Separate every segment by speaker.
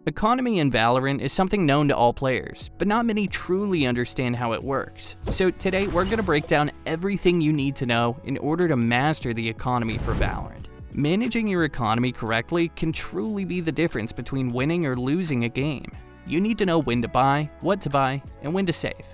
Speaker 1: Economy in Valorant is something known to all players, but not many truly understand how it works. So today we're going to break down everything you need to know in order to master the economy for Valorant. Managing your economy correctly can truly be the difference between winning or losing a game. You need to know when to buy, what to buy, and when to save.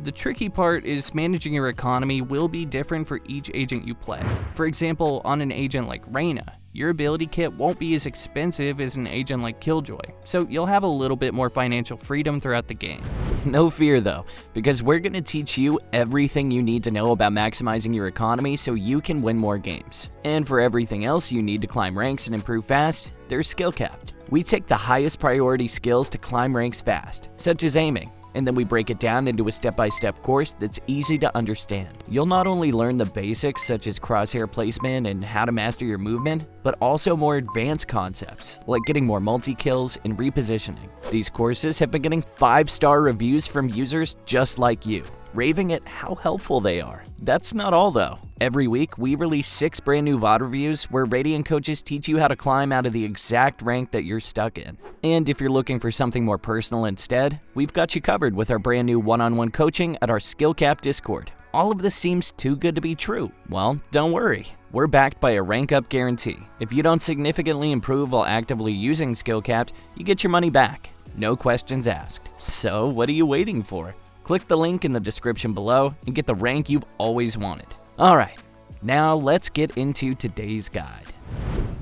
Speaker 1: The tricky part is managing your economy will be different for each agent you play. For example, on an agent like Reyna, your ability kit won't be as expensive as an agent like Killjoy, so you'll have a little bit more financial freedom throughout the game.
Speaker 2: No fear though, because we're going to teach you everything you need to know about maximizing your economy so you can win more games. And for everything else you need to climb ranks and improve fast, there's SkillCapped. We take the highest priority skills to climb ranks fast, such as aiming, and then we break it down into a step-by-step course that's easy to understand. You'll not only learn the basics such as crosshair placement and how to master your movement, but also more advanced concepts like getting more multi-kills and repositioning. These courses have been getting 5-star reviews from users just like you, raving at how helpful they are. That's not all though. Every week, we release 6 brand new VOD reviews where Radiant coaches teach you how to climb out of the exact rank that you're stuck in. And if you're looking for something more personal instead, we've got you covered with our brand new one-on-one coaching at our SkillCapped Discord. All of this seems too good to be true. Well, don't worry. We're backed by a rank up guarantee. If you don't significantly improve while actively using SkillCapped, you get your money back. No questions asked. So what are you waiting for? Click the link in the description below and get the rank you've always wanted. Alright, now let's get into today's guide.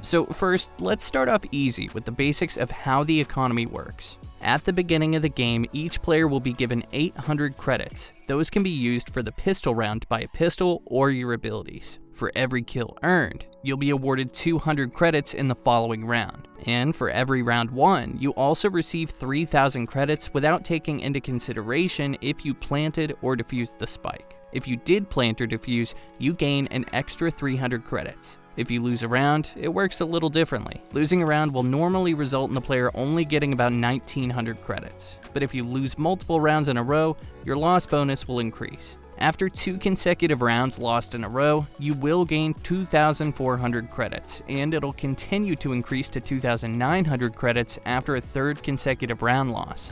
Speaker 2: So first, let's start off easy with the basics of how the economy works. At the beginning of the game, each player will be given 800 credits. Those can be used for the pistol round to buy a pistol or your abilities. For every kill earned, you'll be awarded 200 credits in the following round. And for every round won, you also receive 3,000 credits without taking into consideration if you planted or defused the spike. If you did plant or defuse, you gain an extra 300 credits. If you lose a round, it works a little differently. Losing a round will normally result in the player only getting about 1,900 credits. But if you lose multiple rounds in a row, your loss bonus will increase. After 2 consecutive rounds lost in a row, you will gain 2,400 credits, and it'll continue to increase to 2,900 credits after a 3rd consecutive round loss.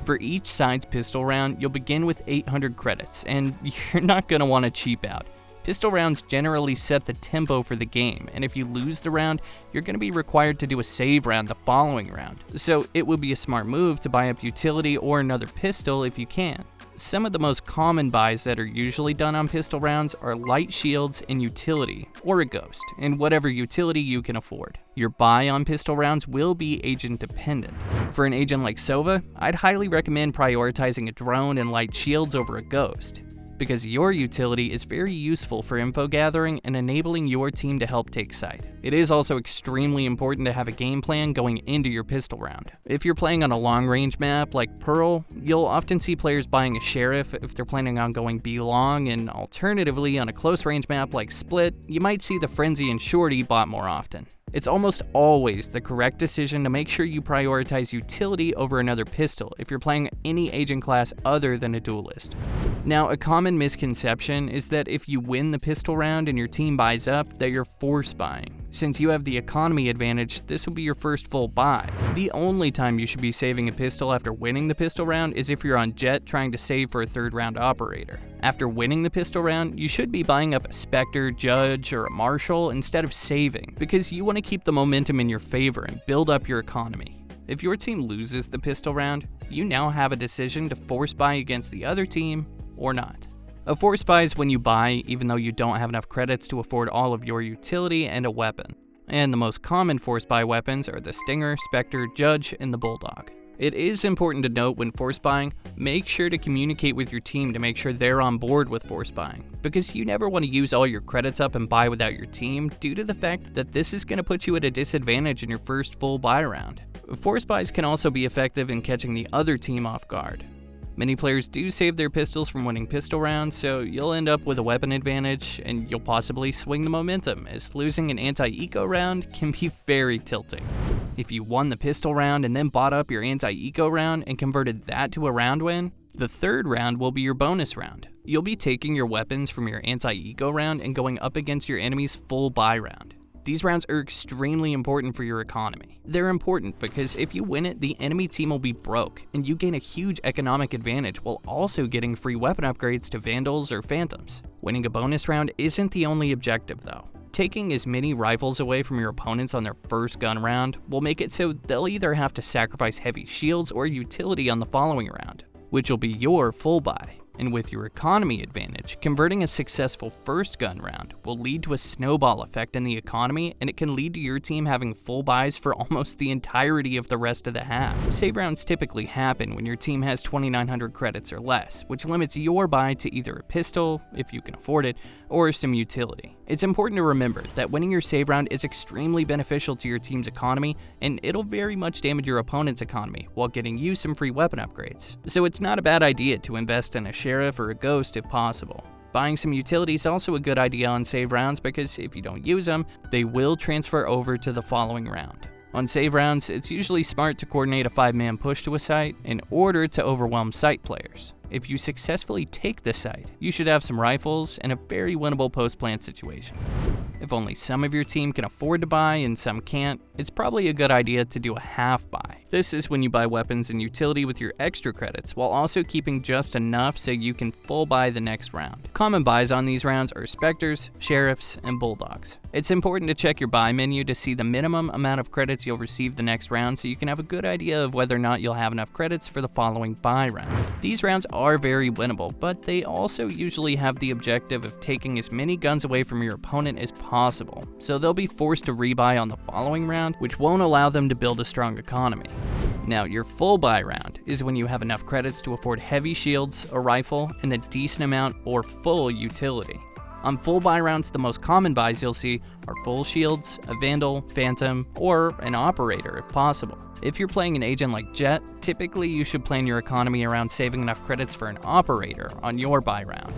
Speaker 2: For each side's pistol round, you'll begin with 800 credits, and you're not going to want to cheap out. Pistol rounds generally set the tempo for the game, and if you lose the round, you're going to be required to do a save round the following round. So it would be a smart move to buy up utility or another pistol if you can. Some of the most common buys that are usually done on pistol rounds are light shields and utility, or a ghost, and whatever utility you can afford. Your buy on pistol rounds will be agent dependent. For an agent like Sova, I'd highly recommend prioritizing a drone and light shields over a ghost, because your utility is very useful for info gathering and enabling your team to help take site. It is also extremely important to have a game plan going into your pistol round. If you're playing on a long-range map like Pearl, you'll often see players buying a Sheriff if they're planning on going B long, and alternatively on a close-range map like Split, you might see the Frenzy and Shorty bought more often. It's almost always the correct decision to make sure you prioritize utility over another pistol if you're playing any agent class other than a duelist. Now, a common misconception is that if you win the pistol round and your team buys up, that you're force buying. Since you have the economy advantage, this will be your first full buy. The only time you should be saving a pistol after winning the pistol round is if you're on Jet trying to save for a 3rd round operator. After winning the pistol round, you should be buying up a Spectre, Judge, or a Marshal instead of saving, because you want to keep the momentum in your favor and build up your economy. If your team loses the pistol round, you now have a decision to force buy against the other team or not. A force buy is when you buy even though you don't have enough credits to afford all of your utility and a weapon. And the most common force buy weapons are the Stinger, Spectre, Judge, and the Bulldog. It is important to note when force buying, make sure to communicate with your team to make sure they're on board with force buying, because you never want to use all your credits up and buy without your team due to the fact that this is going to put you at a disadvantage in your first full buy round. Force buys can also be effective in catching the other team off guard. Many players do save their pistols from winning pistol rounds, so you'll end up with a weapon advantage, and you'll possibly swing the momentum, as losing an anti-eco round can be very tilting. If you won the pistol round and then bought up your anti-eco round and converted that to a round win, the 3rd round will be your bonus round. You'll be taking your weapons from your anti-eco round and going up against your enemy's full buy round.
Speaker 1: These rounds are extremely important for your economy. They're important because if you win it, the enemy team will be broke, and you gain a huge economic advantage while also getting free weapon upgrades to Vandals or Phantoms. Winning a bonus round isn't the only objective though. Taking as many rifles away from your opponents on their first gun round will make it so they'll either have to sacrifice heavy shields or utility on the following round, which will be your full buy. And with your economy advantage, converting a successful first gun round will lead to a snowball effect in the economy, and it can lead to your team having full buys for almost the entirety of the rest of the half. Save rounds typically happen when your team has 2,900 credits or less, which limits your buy to either a pistol, if you can afford it, or some utility. It's important to remember that winning your save round is extremely beneficial to your team's economy, and it'll very much damage your opponent's economy while getting you some free weapon upgrades. So it's not a bad idea to invest in a sheriff or a ghost if possible. Buying some utility is also a good idea on save rounds because if you don't use them, they will transfer over to the following round. On save rounds, it's usually smart to coordinate a 5-man push to a site in order to overwhelm site players. If you successfully take the site, you should have some rifles and a very winnable post-plant situation. If only some of your team can afford to buy and some can't, it's probably a good idea to do a half buy. This is when you buy weapons and utility with your extra credits while also keeping just enough so you can full buy the next round. Common buys on these rounds are Spectres, Sheriffs, and Bulldogs. It's important to check your buy menu to see the minimum amount of credits you'll receive the next round so you can have a good idea of whether or not you'll have enough credits for the following buy round. These rounds are very winnable, but they also usually have the objective of taking as many guns away from your opponent as possible, so they'll be forced to rebuy on the following round, which won't allow them to build a strong economy. Now, your full buy round is when you have enough credits to afford heavy shields, a rifle, and a decent amount or full utility. On full buy rounds, the most common buys you'll see are full shields, a Vandal, Phantom, or an Operator if possible. If you're playing an agent like Jet, typically you should plan your economy around saving enough credits for an Operator on your buy round.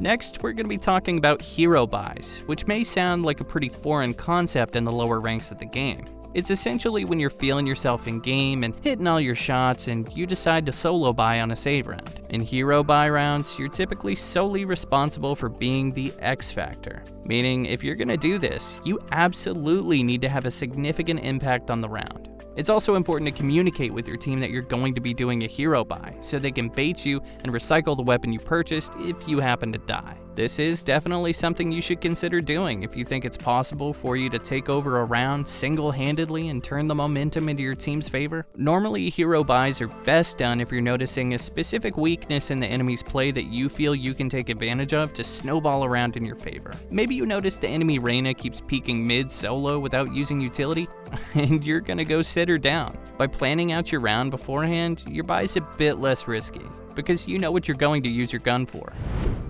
Speaker 1: Next, we're going to be talking about hero buys, which may sound like a pretty foreign concept in the lower ranks of the game. It's essentially when you're feeling yourself in game and hitting all your shots and you decide to solo buy on a save round. In hero buy rounds, you're typically solely responsible for being the X factor, meaning if you're gonna do this, you absolutely need to have a significant impact on the round. It's also important to communicate with your team that you're going to be doing a hero buy, so they can bait you and recycle the weapon you purchased if you happen to die. This is definitely something you should consider doing if you think it's possible for you to take over a round single-handedly and turn the momentum into your team's favor. Normally, hero buys are best done if you're noticing a specific weakness in the enemy's play that you feel you can take advantage of to snowball around in your favor. Maybe you notice the enemy Reyna keeps peeking mid solo without using utility, and you're gonna go sit her down. By planning out your round beforehand, your buy's a bit less risky, because you know what you're going to use your gun for.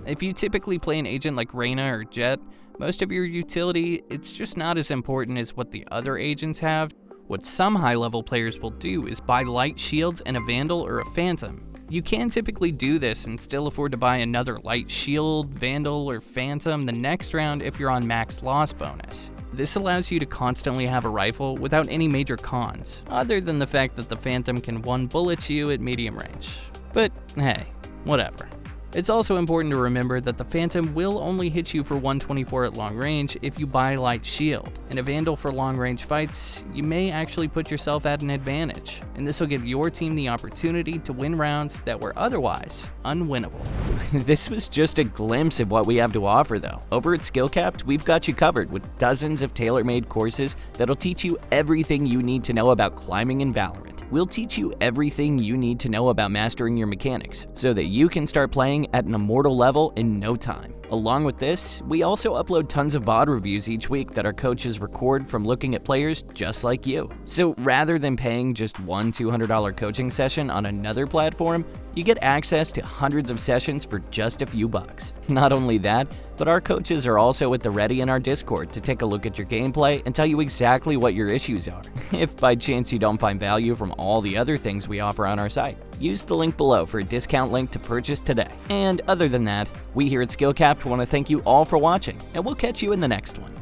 Speaker 1: If you typically play an agent like Reyna or Jet, most of your utility, it's just not as important as what the other agents have. What some high-level players will do is buy light shields and a Vandal or a Phantom. You can typically do this and still afford to buy another light shield, Vandal, or Phantom the next round if you're on max loss bonus. This allows you to constantly have a rifle without any major cons, other than the fact that the Phantom can one-bullet you at medium range. But hey, whatever. It's also important to remember that the Phantom will only hit you for 124 at long range if you buy light shield, and a Vandal for long range fights, you may actually put yourself at an advantage, and this will give your team the opportunity to win rounds that were otherwise unwinnable.
Speaker 2: This was just a glimpse of what we have to offer though. Over at SkillCapped, we've got you covered with dozens of tailor-made courses that'll teach you everything you need to know about climbing in Valorant. We'll teach you everything you need to know about mastering your mechanics so that you can start playing at an immortal level in no time. Along with this, we also upload tons of VOD reviews each week that our coaches record from looking at players just like you. So rather than paying just one $200 coaching session on another platform, you get access to hundreds of sessions for just a few bucks. Not only that, but our coaches are also at the ready in our Discord to take a look at your gameplay and tell you exactly what your issues are, if by chance you don't find value from all the other things we offer on our site. Use the link below for a discount link to purchase today. And other than that, we here at SkillCapped want to thank you all for watching, and we'll catch you in the next one.